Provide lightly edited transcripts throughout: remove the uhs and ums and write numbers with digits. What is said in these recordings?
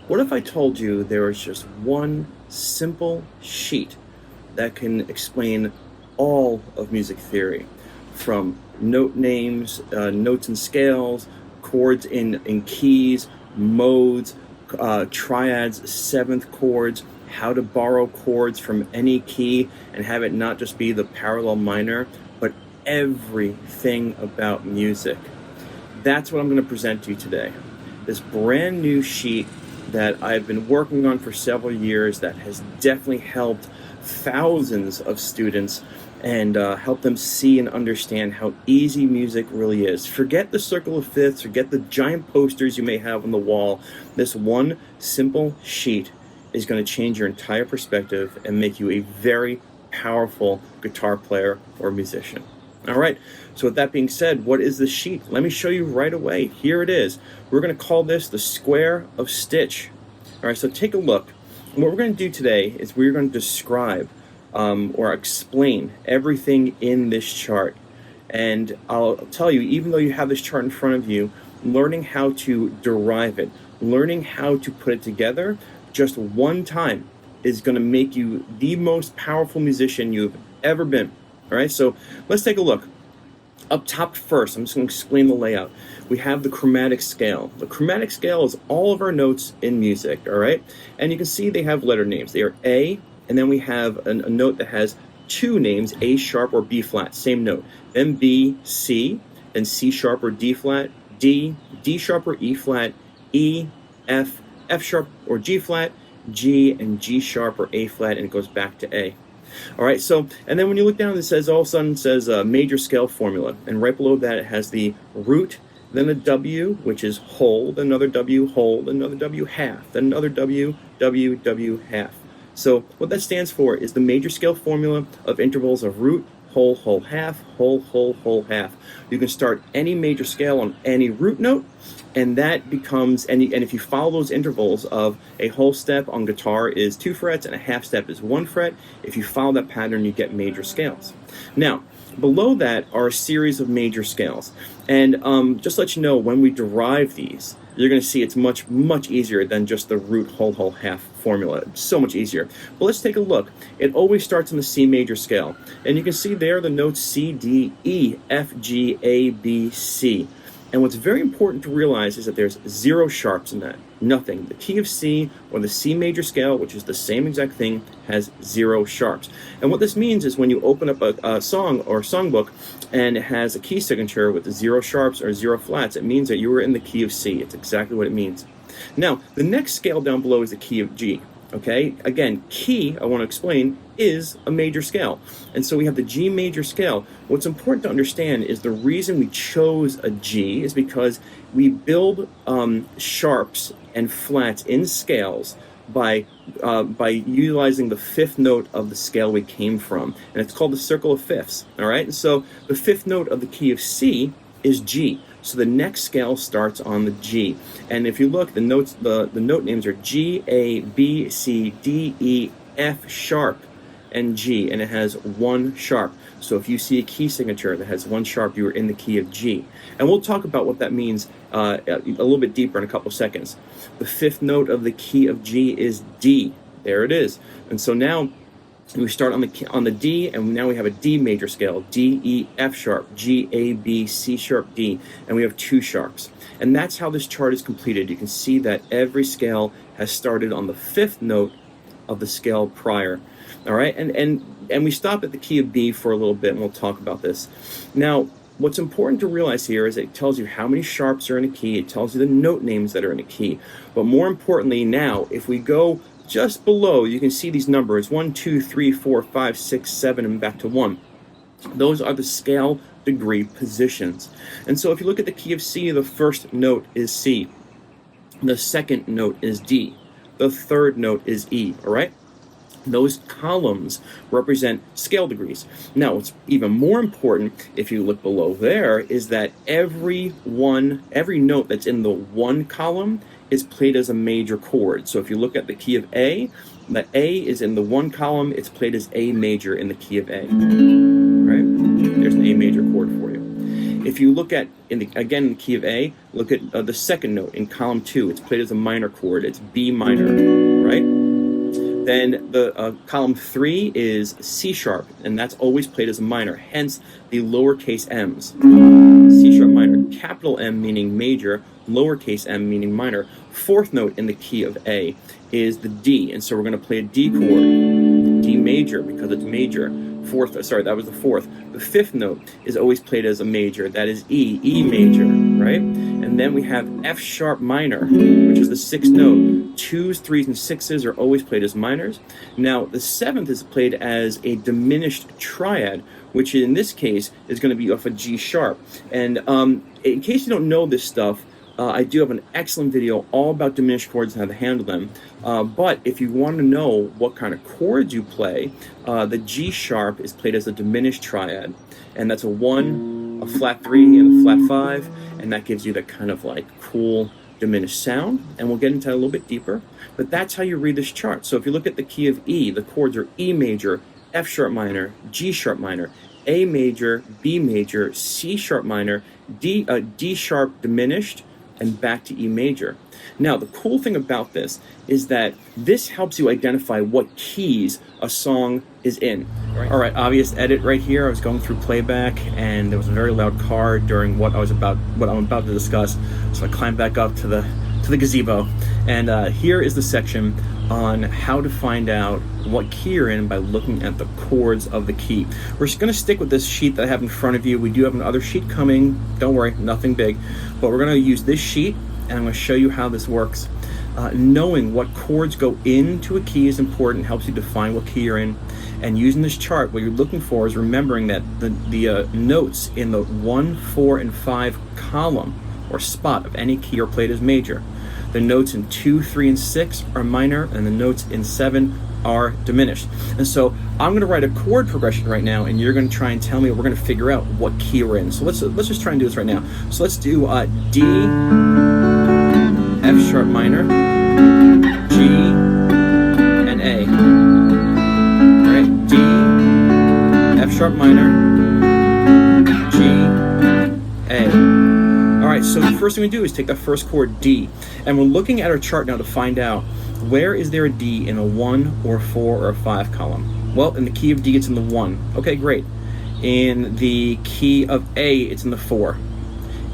What if I told you there was just one simple sheet that can explain all of music theory, from note names, notes and scales, chords in keys, modes, triads, seventh chords, how to borrow chords from any key and have it not just be the parallel minor, but everything about music? That's what I'm going to present to you today. This brand new sheet that I've been working on for several years that has definitely helped thousands of students and help them see and understand how easy music really is. Forget the circle of fifths, forget the giant posters you may have on the wall. This one simple sheet is going to change your entire perspective and make you a very powerful guitar player or musician. All right, so with that being said, what is the sheet? Let me show you right away. Here it is. We're going to call this the square of Stich. All right, so take a look. What we're going to do today is we're going to describe or explain everything in this chart. And I'll tell you, even though you have this chart in front of you, learning how to derive it, learning how to put it together just one time is going to make you the most powerful musician you've ever been. All right, so let's take a look. Up top first, I'm just going to explain the layout. We have the chromatic scale. The chromatic scale is all of our notes in music, all right? And you can see they have letter names. They are A, and then we have a note that has two names, A sharp or B flat, same note. Then B, C, then C sharp or D flat, D, D sharp or E flat, E, F, F sharp or G flat, G, and G sharp or A flat, and it goes back to A. All right, so, and then when you look down, it says, all of a sudden, it says major scale formula. And right below that, it has the root, then a W, which is whole, then another W, whole, then another W, half, then another W, W, W, half. So what that stands for is the major scale formula of intervals of root, whole, whole, half, whole, whole, whole, half. You can start any major scale on any root note, and that becomes, and if you follow those intervals of a whole step on guitar is 2 frets and a half step is 1 fret, if you follow that pattern, you get major scales. Now, below that are a series of major scales. And just to let you know, when we derive these, you're going to see it's much, much easier than just the root, whole, whole, half formula. It's so much easier. But let's take a look. It always starts on the C major scale. And you can see there the notes C, D, E, F, G, A, B, C. And what's very important to realize is that there's 0 sharps in that. Nothing. The key of C, or the C major scale, which is the same exact thing, has 0 sharps. And what this means is when you open up a song or songbook and it has a key signature with 0 sharps or 0 flats, it means that you were in the key of C. It's exactly what it means. Now, the next scale down below is the key of G. Okay, again, key, I want to explain, is a major scale. And so we have the G major scale. What's important to understand is the reason we chose a G is because we build sharps and flats in scales by utilizing the 5th note of the scale we came from. And it's called the circle of fifths, all right? And so the 5th note of the key of C is G. So the next scale starts on the G. And if you look, the notes, the note names are G, A, B, C, D, E, F sharp, and G, and it has 1 sharp. So if you see a key signature that has 1 sharp, you are in the key of G. And we'll talk about what that means a little bit deeper in a couple seconds. The 5th note of the key of G is D. There it is. And so now we start on the D, and now we have a D major scale, D, E, F sharp, G, A, B, C sharp, D, and we have 2 sharps. And that's how this chart is completed. You can see that every scale has started on the 5th note of the scale prior. All right, and we stop at the key of B for a little bit, and we'll talk about this. Now, what's important to realize here is it tells you how many sharps are in a key. It tells you the note names that are in a key. But more importantly now, if we go just below, you can see these numbers, 1, 2, 3, 4, 5, 6, 7, and back to 1. Those are the scale degree positions. And so if you look at the key of C, the first note is C. The second note is D. The third note is E, all right? Those columns represent scale degrees. Now, what's even more important, if you look below there, is that every note that's in the 1 column is played as a major chord. So if you look at the key of A, the A is in the 1 column, it's played as A major in the key of A. Right? There's an A major chord for you. If you look at, again, in the key of A, look at the second note in column 2. It's played as a minor chord. It's B minor, right? Then the column 3 is C sharp, and that's always played as a minor, hence the lowercase m's. C sharp minor, capital M meaning major, lowercase m meaning minor. Fourth note in the key of A is the D, and so we're going to play a D chord, D major, because it's major. Sorry, that was the fourth. The fifth note is always played as a major. That is E, E major, right? And then we have F sharp minor, which is the sixth note. 2s, 3s, and 6s are always played as minors. Now, the seventh is played as a diminished triad, which in this case is going to be off a G sharp. And in case you don't know this stuff, I do have an excellent video all about diminished chords and how to handle them. But if you want to know what kind of chords you play, the G sharp is played as a diminished triad. And that's a 1, a flat 3, and a flat 5. And that gives you that kind of like cool diminished sound. And we'll get into that a little bit deeper. But that's how you read this chart. So if you look at the key of E, the chords are E major, F sharp minor, G sharp minor, A major, B major, C sharp minor, D sharp diminished, and back to E major. Now, the cool thing about this is that this helps you identify what keys a song is in. All right, obvious edit right here. I was going through playback, and there was a very loud car during what I'm about to discuss. So I climbed back up to the gazebo, and here is the section on how to find out what key you're in by looking at the chords of the key. We're just going to stick with this sheet that I have in front of you. We do have another sheet coming. Don't worry, nothing big. But we're going to use this sheet, and I'm going to show you how this works. Knowing what chords go into a key is important. Helps you define what key you're in. And using this chart, what you're looking for is remembering that the notes in the 1, 4, and 5 column or spot of any key are played as major. The notes in 2, 3, and 6 are minor, and the notes in 7 are diminished. And so I'm going to write a chord progression right now, and you're going to try and tell me, we're going to figure out what key we're in. So let's just try and do this right now. So let's do D, F sharp minor, G, and A. All right, D, F sharp minor, G, A. Alright, so the first thing we do is take that first chord D, and we're looking at our chart now to find out where is there a D in a 1 or 4 or a 5 column. Well, in the key of D it's in the 1. Okay, great. In the key of A it's in the 4.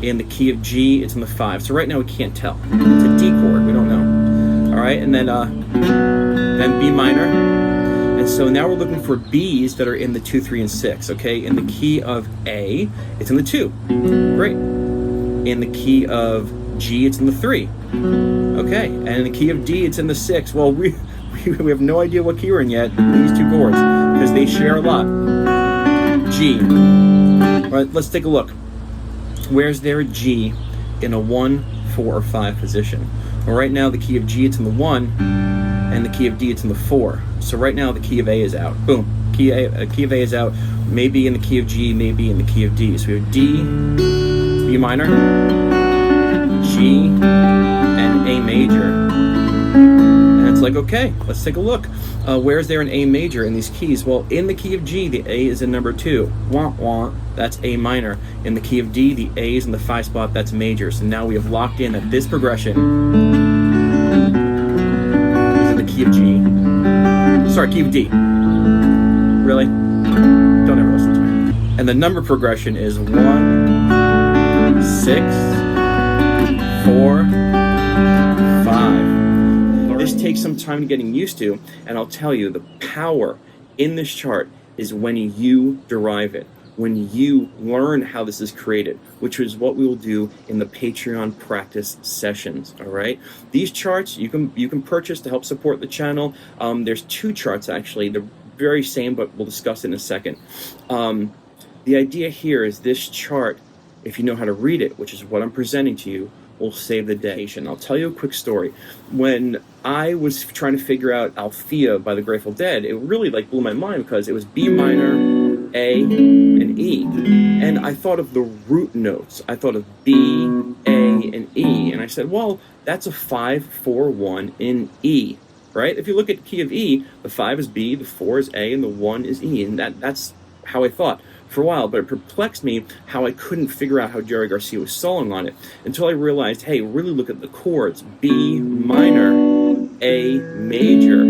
In the key of G it's in the 5. So right now we can't tell. It's a D chord, we don't know. Alright, and then B minor. And so now we're looking for B's that are in the 2, 3, and 6. Okay, in the key of A it's in the 2. Great. In the key of G, it's in the 3. Okay, and in the key of D, it's in the 6. Well, we have no idea what key we're in yet, these two chords, because they share a lot. G. All right, let's take a look. Where's there a G in a 1, 4, or 5 position? Well, right now, the key of G, it's in the 1, and the key of D, it's in the 4. So right now, the key of A is out. Boom. Key of A is out. Maybe in the key of G, maybe in the key of D. So we have D, B minor, G, and A major. And it's like, okay, let's take a look. Where's there an A major in these keys? Well, in the key of G, the A is in number 2. Wah, wah, that's A minor. In the key of D, the A is in the 5 spot, that's major. So now we have locked in that this progression is in the key of G. Sorry, key of D. Really? Don't ever listen to me. And the number progression is 1, 6, 4, 5. This takes some time getting used to, and I'll tell you, the power in this chart is when you derive it, when you learn how this is created, which is what we will do in the Patreon practice sessions. All right, these charts you can purchase to help support the channel. There's 2 charts actually. They're very same, but we'll discuss it in a second. The idea here is this chart, if you know how to read it, which is what I'm presenting to you, will save the day. And I'll tell you a quick story. When I was trying to figure out Althea by the Grateful Dead, it really blew my mind because it was B minor, A, and E. And I thought of the root notes. I thought of B, A, and E. And I said, well, that's a 5, 4, 1 in E, right? If you look at the key of E, the 5 is B, the 4 is A, and the 1 is E. And that's how I thought. for a while, but it perplexed me how I couldn't figure out how Jerry Garcia was soloing on it until I realized, hey, really look at the chords. B minor, A major,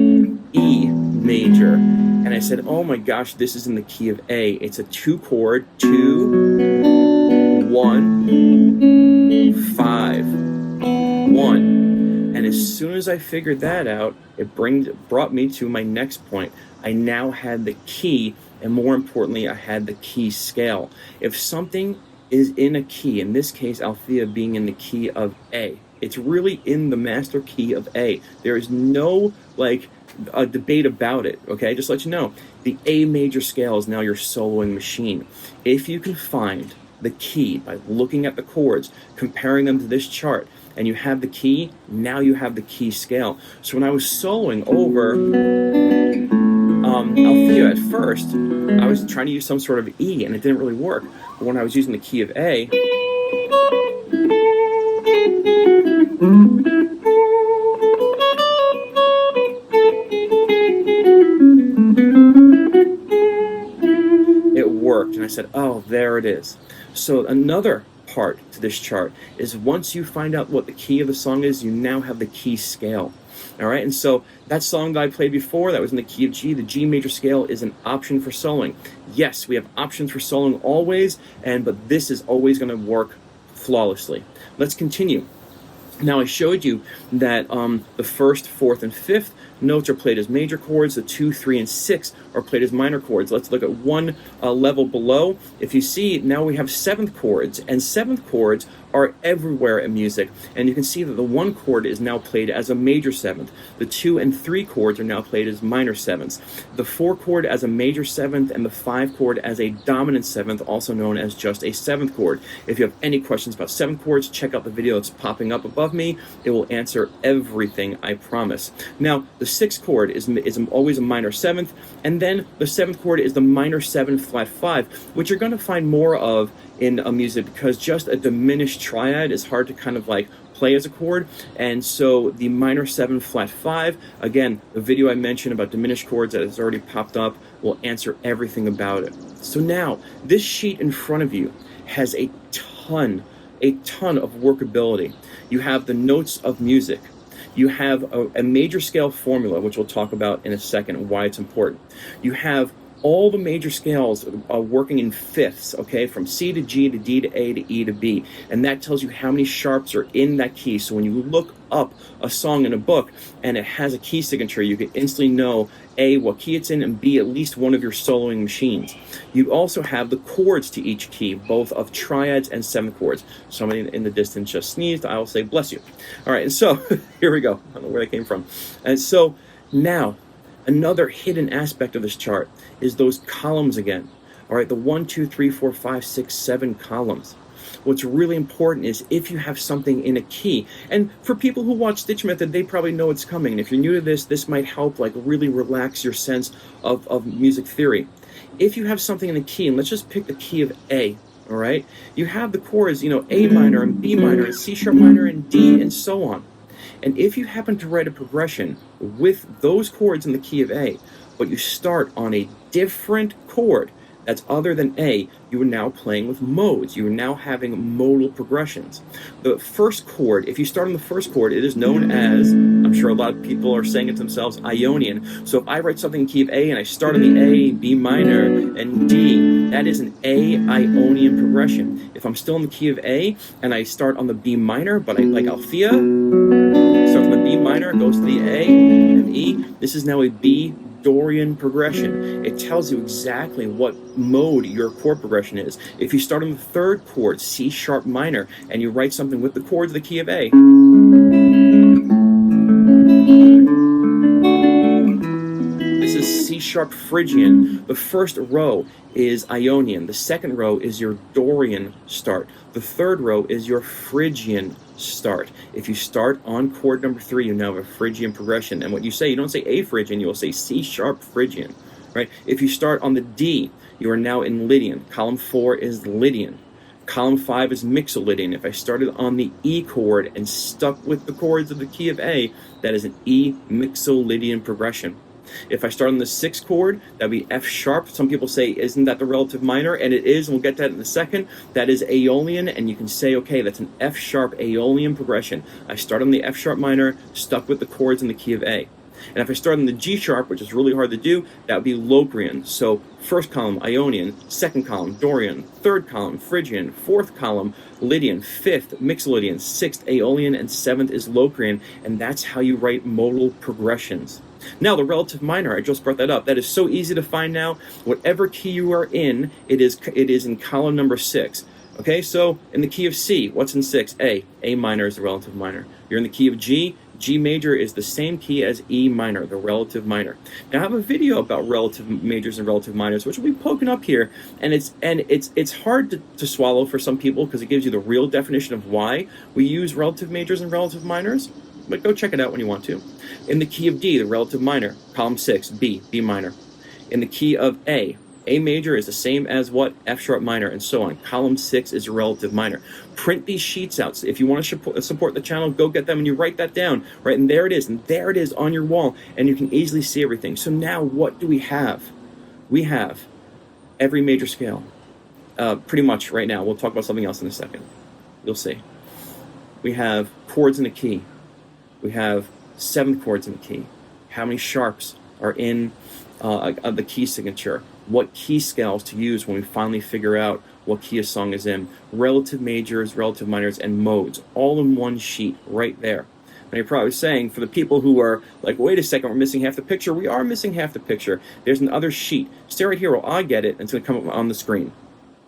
E major. And I said, oh my gosh, this is in the key of A. It's a 2-chord, 2, 1, 5, 1. And as soon as I figured that out, it brought me to my next point. I now had the key, and more importantly, I had the key scale. If something is in a key, in this case, Althea being in the key of A, it's really in the master key of A. There is no, like, a debate about it, okay? Just to let you know, the A major scale is now your soloing machine. If you can find the key by looking at the chords, comparing them to this chart, and you have the key, now you have the key scale. So when I was soloing over Althea at first, I was trying to use some sort of E, and it didn't really work. But when I was using the key of A, it worked, and I said, oh, there it is. So another part to this chart is once you find out what the key of the song is, you now have the key scale. All right, and so that song that I played before, that was in the key of G, the G major scale is an option for soloing. Yes, we have options for soloing always, but this is always going to work flawlessly. Let's continue. Now I showed you that the first, fourth, and fifth notes are played as major chords. The 2, 3, and 6 are played as minor chords. Let's look at one level below. If you see, now we have seventh chords, and seventh chords are everywhere in music. And you can see that the 1 chord is now played as a major seventh. The 2 and 3 chords are now played as minor sevenths. The 4 chord as a major seventh, and the 5 chord as a dominant seventh, also known as just a seventh chord. If you have any questions about seventh chords, check out the video that's popping up above me. It will answer everything, I promise. Now, the 6th chord is always a minor seventh, and then the 7th chord is the minor 7 flat 5, which you're going to find more of in music because just a diminished triad is hard to kind of like play as a chord. And so the minor 7 flat 5, again, the video I mentioned about diminished chords that has already popped up will answer everything about it. So now this sheet in front of you has a ton of workability. You have the notes of music. You have a major scale formula, which we'll talk about in a second, why it's important. You have all the major scales are working in fifths, okay, from C to G to D to A to E to B, and that tells you how many sharps are in that key. So when you look up a song in a book and it has a key signature, you can instantly know A, what key it's in, and B, at least one of your soloing machines. You also have the chords to each key, both of triads and seventh chords. Somebody in the distance just sneezed, I will say bless you. All right, and so here we go. I don't know where that came from. And so now, another hidden aspect of this chart is those columns again. All right, the 1, 2, 3, 4, 5, 6, 7 columns. What's really important is if you have something in a key, and for people who watch StichMethod, they probably know it's coming. And if you're new to this, this might help like really relax your sense of music theory. If you have something in the key, and let's just pick the key of A, all right? You have the chords, you know, A minor and B minor and C sharp minor and D and so on. And if you happen to write a progression with those chords in the key of A, but you start on a different chord that's other than A, you are now playing with modes. You are now having modal progressions. The first chord, if you start on the first chord, it is known as, I'm sure a lot of people are saying it themselves, Ionian. So if I write something in key of A and I start on the A, B minor, and D, that is an A Ionian progression. If I'm still in the key of A and I start on the B minor, but I like Althea, start from the B minor, goes to the A and E, this is now a B Dorian progression. It tells you exactly what mode your chord progression is. If you start on the third chord, C sharp minor, and you write something with the chords of the key of A, this is C sharp Phrygian. The first row is Ionian. The second row is your Dorian start. The third row is your Phrygian start. If you start on chord number 3, you now have a Phrygian progression. And what you say, you don't say A Phrygian, you will say C sharp Phrygian, right? If you start on the D, you are now in Lydian. Column 4 is Lydian. Column 5 is Mixolydian. If I started on the E chord and stuck with the chords of the key of A, that is an E Mixolydian progression. If I start on the 6th chord, that'd be F sharp. Some people say, isn't that the relative minor? And it is, and we'll get that in a second. That is Aeolian, and you can say, okay, that's an F sharp Aeolian progression. I start on the F sharp minor, stuck with the chords in the key of A. And if I start on the G sharp, which is really hard to do, that would be Locrian. So first column, Ionian, second column, Dorian, third column, Phrygian, fourth column, Lydian, fifth, Mixolydian, sixth, Aeolian, and seventh is Locrian. And that's how you write modal progressions. Now, the relative minor, I just brought that up. That is so easy to find now. Whatever key you are in, it is in column number 6. Okay, so in the key of C, what's in 6? A. A minor is the relative minor. You're in the key of G. G major is the same key as E minor, the relative minor. Now I have a video about relative majors and relative minors, which will be poking up here, and it's hard to swallow for some people because it gives you the real definition of why we use relative majors and relative minors. But go check it out when you want to. In the key of D, the relative minor, column 6, B, B minor. In the key of A major is the same as what? F sharp minor, and so on. Column 6 is a relative minor. Print these sheets out. So if you want to support the channel, go get them and you write that down, right? And there it is on your wall, and you can easily see everything. So now what do we have? We have every major scale, pretty much right now. We'll talk about something else in a second. You'll see. We have chords in a key. We have 7 chords in the key. How many sharps are in the key signature? What key scales to use when we finally figure out what key a song is in. Relative majors, relative minors, and modes, all in one sheet right there. And you're probably saying, for the people who are like, wait a second, we're missing half the picture. We are missing half the picture. There's another sheet. Stay right here while I get it, and it's going to come up on the screen.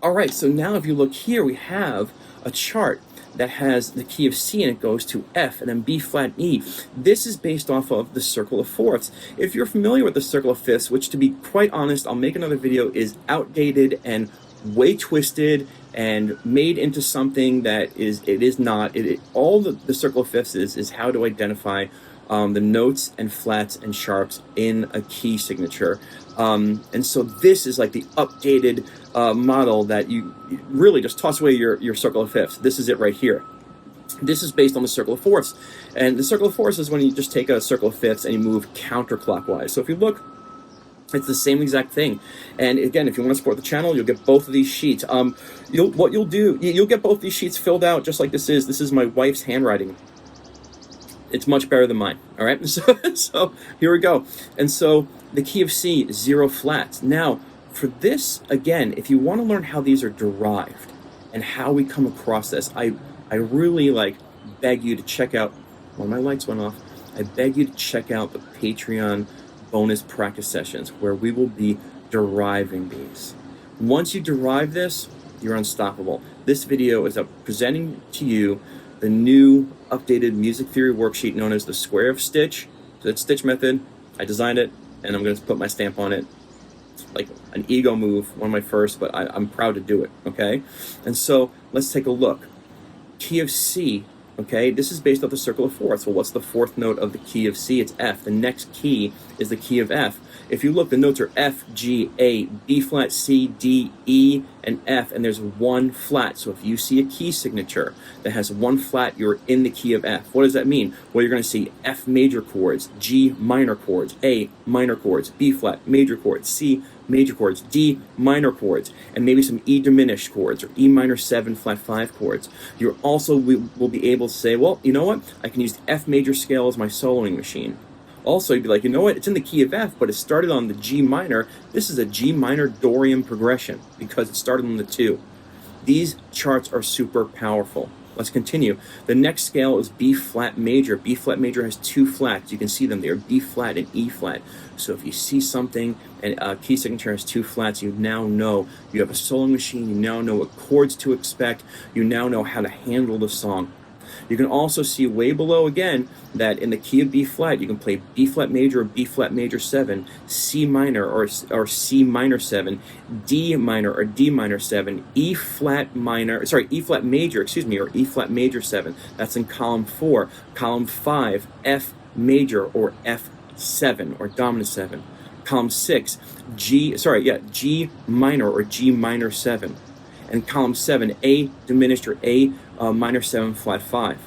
All right, so now if you look here, we have a chart that has the key of C and it goes to F and then B flat E. This is based off of the circle of fourths. If you're familiar with the circle of fifths, which to be quite honest, I'll make another video, is outdated and way twisted and made into something that is not. All the circle of fifths is how to identify the notes and flats and sharps in a key signature. And so this is like the updated model that you really just toss away your circle of fifths. This is it right here. This is based on the circle of fourths. And the circle of fourths is when you just take a circle of fifths and you move counterclockwise. So if you look, it's the same exact thing. And again, if you want to support the channel, you'll get both of these sheets. You'll get both these sheets filled out just like this is. This is my wife's handwriting. It's much better than mine. All right, so here we go. And so the key of C, 0 flats. Now, for this, again, if you want to learn how these are derived and how we come across this, I really beg you to check out. Well, my lights went off. I beg you to check out the Patreon bonus practice sessions where we will be deriving these. Once you derive this, you're unstoppable. This video is presenting to you the new updated music theory worksheet known as the Square of Stich. So it's StichMethod. I designed it, and I'm going to put my stamp on it. It's like an ego move, one of my first, but I'm proud to do it, okay? And so let's take a look. Key of C, okay? This is based off the circle of fourths. Well, what's the fourth note of the key of C? It's F. The next key is the key of F. If you look, the notes are F, G, A, B flat, C, D, E, and F, and there's 1 flat. So if you see a key signature that has 1 flat, you're in the key of F. What does that mean? Well, you're going to see F major chords, G minor chords, A minor chords, B flat major chords, C major chords, D minor chords, and maybe some E diminished chords or E minor 7 flat 5 chords. You also will be able to say, well, you know what? I can use the F major scale as my soloing machine. Also, you'd be like, you know what? It's in the key of F, but it started on the G minor. This is a G minor Dorian progression because it started on the 2. These charts are super powerful. Let's continue. The next scale is B flat major. B flat major has 2 flats. You can see them there, B flat and E flat. So if you see something and a key signature has 2 flats, you now know you have a soloing machine. You now know what chords to expect. You now know how to handle the song. You can also see way below again that in the key of B flat, you can play B flat major or B flat major 7, C minor or C minor 7, D minor or D minor 7, E flat major, or E flat major 7. That's in column 4. Column 5, F major or F7 or dominant 7. Column 6, G minor or G minor 7. And column 7, A diminished or A minor 7 flat 5.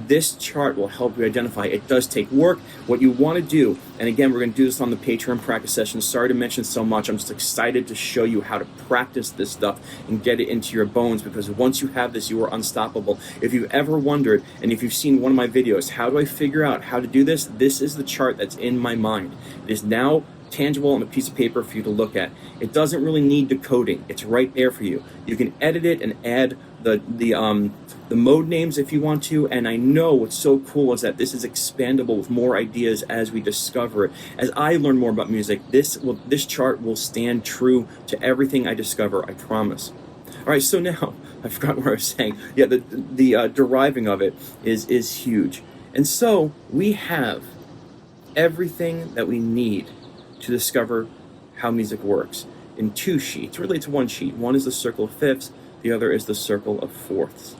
This chart will help you identify. It does take work. What you want to do, and again, we're going to do this on the Patreon practice session. Sorry to mention so much. I'm just excited to show you how to practice this stuff and get it into your bones, because once you have this, you are unstoppable. If you've ever wondered, and if you've seen one of my videos, how do I figure out how to do this? This is the chart that's in my mind. It is now tangible on a piece of paper for you to look at. It doesn't really need decoding. It's right there for you. You can edit it and add the mode names if you want to, and I know what's so cool is that this is expandable with more ideas as we discover it. As I learn more about music, this chart will stand true to everything I discover, I promise. All right, so now, I forgot what I was saying. Yeah, the deriving of it is huge. And so we have everything that we need to discover how music works in two sheets. Really, it's one sheet. One is the circle of fifths, the other is the circle of fourths.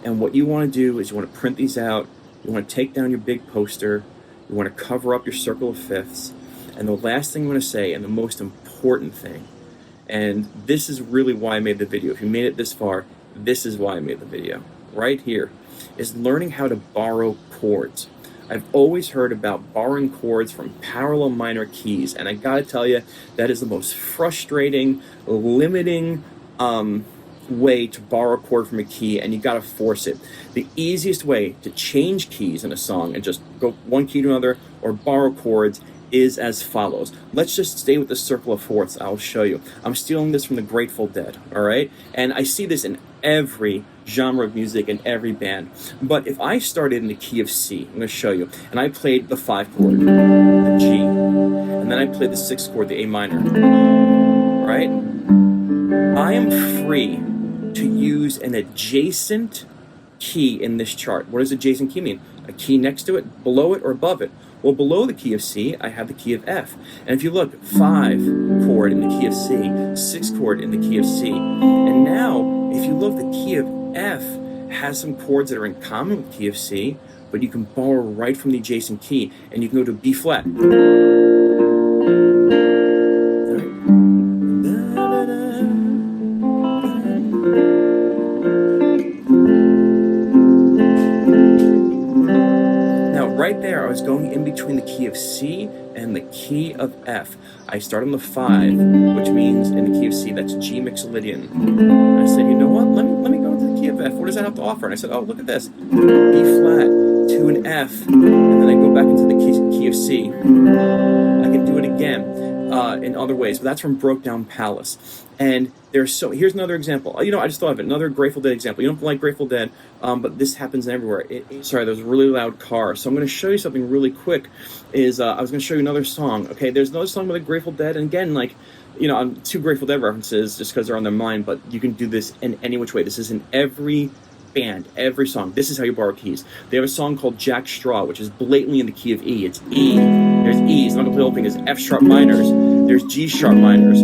And what you want to do is you want to print these out, you want to take down your big poster, you want to cover up your circle of fifths, and the last thing I'm going to say, and the most important thing, and this is really why I made the video. If you made it this far, this is why I made the video. Right here is learning how to borrow chords. I've always heard about borrowing chords from parallel minor keys, and I gotta tell you, that is the most frustrating, limiting way to borrow a chord from a key, and you gotta force it. The easiest way to change keys in a song and just go one key to another or borrow chords is as follows. Let's just stay with the circle of fourths. I'll show you. I'm stealing this from the Grateful Dead, all right? And I see this in every genre of music and every band. But if I started in the key of C, I'm going to show you, and I played the 5 chord, the G, and then I played the 6 chord, the A minor, right? I am free to use an adjacent key in this chart. What does adjacent key mean? A key next to it, below it, or above it? Well, below the key of C, I have the key of F. And if you look, 5 chord in the key of C, 6 chord in the key of C. And now, if you look, the key of F has some chords that are in common with the key of C, but you can borrow right from the adjacent key, and you can go to B flat. Right there, I was going in between the key of C and the key of F. I start on the 5, which means in the key of C, that's G Mixolydian. And I said, you know what? Let me go into the key of F. What does that have to offer? And I said, oh, look at this. B flat to an F, and then I go back into the key of C. I can do it again in other ways, but that's from Broke Down Palace. And here's another example. You know, I just thought of it. Another Grateful Dead example. You don't like Grateful Dead, but this happens everywhere. Sorry, there's a really loud car. So I'm going to show you something really quick. I was going to show you another song. Okay, there's another song by the Grateful Dead. And again, like, you know, 2 Grateful Dead references just because they're on their mind, but you can do this in any which way. This is in every band, every song. This is how you borrow keys. They have a song called Jack Straw, which is blatantly in the key of E. It's E. There's E. It's not going to play the whole thing. There's F sharp minors. There's G sharp minors.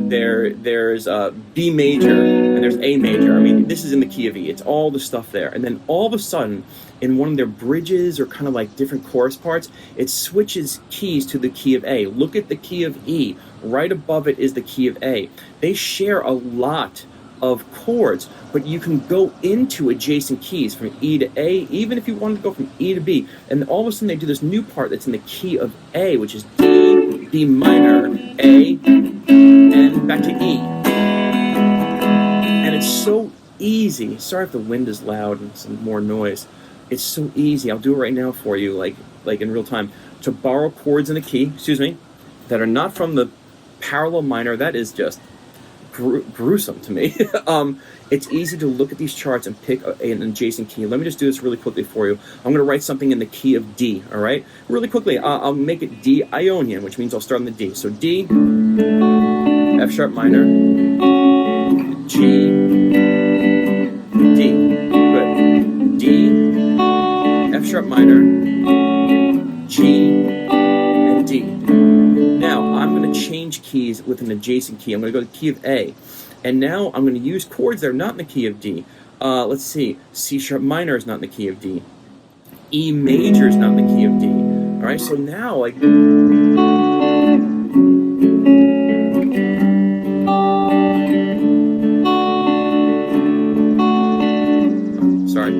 There's B major, and there's A major. I mean, this is in the key of E. It's all the stuff there. And then all of a sudden, in one of their bridges or kind of like different chorus parts, it switches keys to the key of A. Look at the key of E. Right above it is the key of A. They share a lot of chords, but you can go into adjacent keys from E to A, even if you wanted to go from E to B. And all of a sudden they do this new part that's in the key of A, which is D, B minor, A, and back to E. And it's so easy. Sorry if the wind is loud and some more noise. It's so easy. I'll do it right now for you, like in real time, to borrow chords in a key, that are not from the parallel minor. That is just gruesome to me. It's easy to look at these charts and pick an adjacent key. Let me just do this really quickly for you. I'm going to write something in the key of D, all right? Really quickly, I'll make it D Ionian, which means I'll start on the D. So D, F sharp minor, G, D. Good. D, F sharp minor, G, and D. Now, I'm going to change keys with an adjacent key. I'm going to go to the key of A. And now I'm going to use chords that are not in the key of D. Let's see. C sharp minor is not in the key of D. E major is not in the key of D. All right, so now, like... Sorry.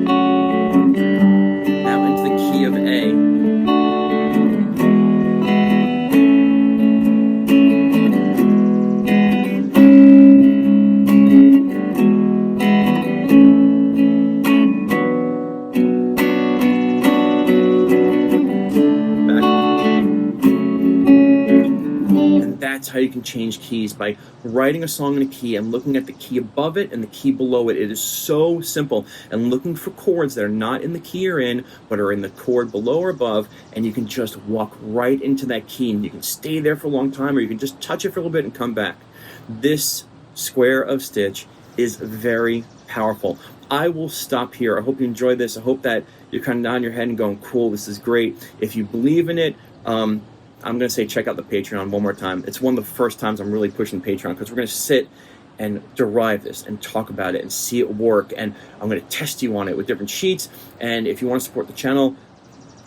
that's how you can change keys, by writing a song in a key and looking at the key above it and the key below it. It is so simple. And looking for chords that are not in the key you're in, but are in the chord below or above, and you can just walk right into that key, and you can stay there for a long time, or you can just touch it for a little bit and come back. This square of Stich is very powerful. I will stop here. I hope you enjoyed this. I hope that you're kind of nodding your head and going, cool, this is great. If you believe in it, I'm going to say check out the Patreon one more time. It's one of the first times I'm really pushing Patreon, because we're going to sit and derive this and talk about it and see it work. And I'm going to test you on it with different sheets. And if you want to support the channel,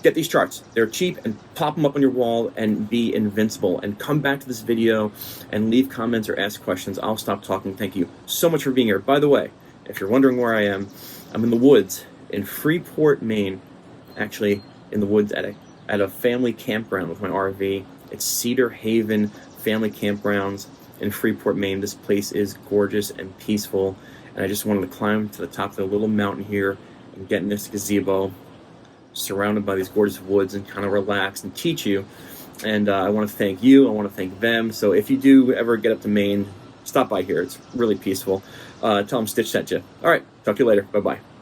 get these charts. They're cheap, and pop them up on your wall and be invincible. And come back to this video and leave comments or ask questions. I'll stop talking. Thank you so much for being here. By the way, if you're wondering where I am, I'm in the woods in Freeport, Maine. Actually, in the woods at a family campground with my RV. It's Cedar Haven Family Campgrounds in Freeport, Maine. This place is gorgeous and peaceful, and I just wanted to climb to the top of the little mountain here and get in this gazebo surrounded by these gorgeous woods and kind of relax and teach you. And I want to thank you. I want to thank them. So if you do ever get up to Maine, stop by here. It's really peaceful. Tell them Stich sent you. All right. Talk to you later. Bye-bye.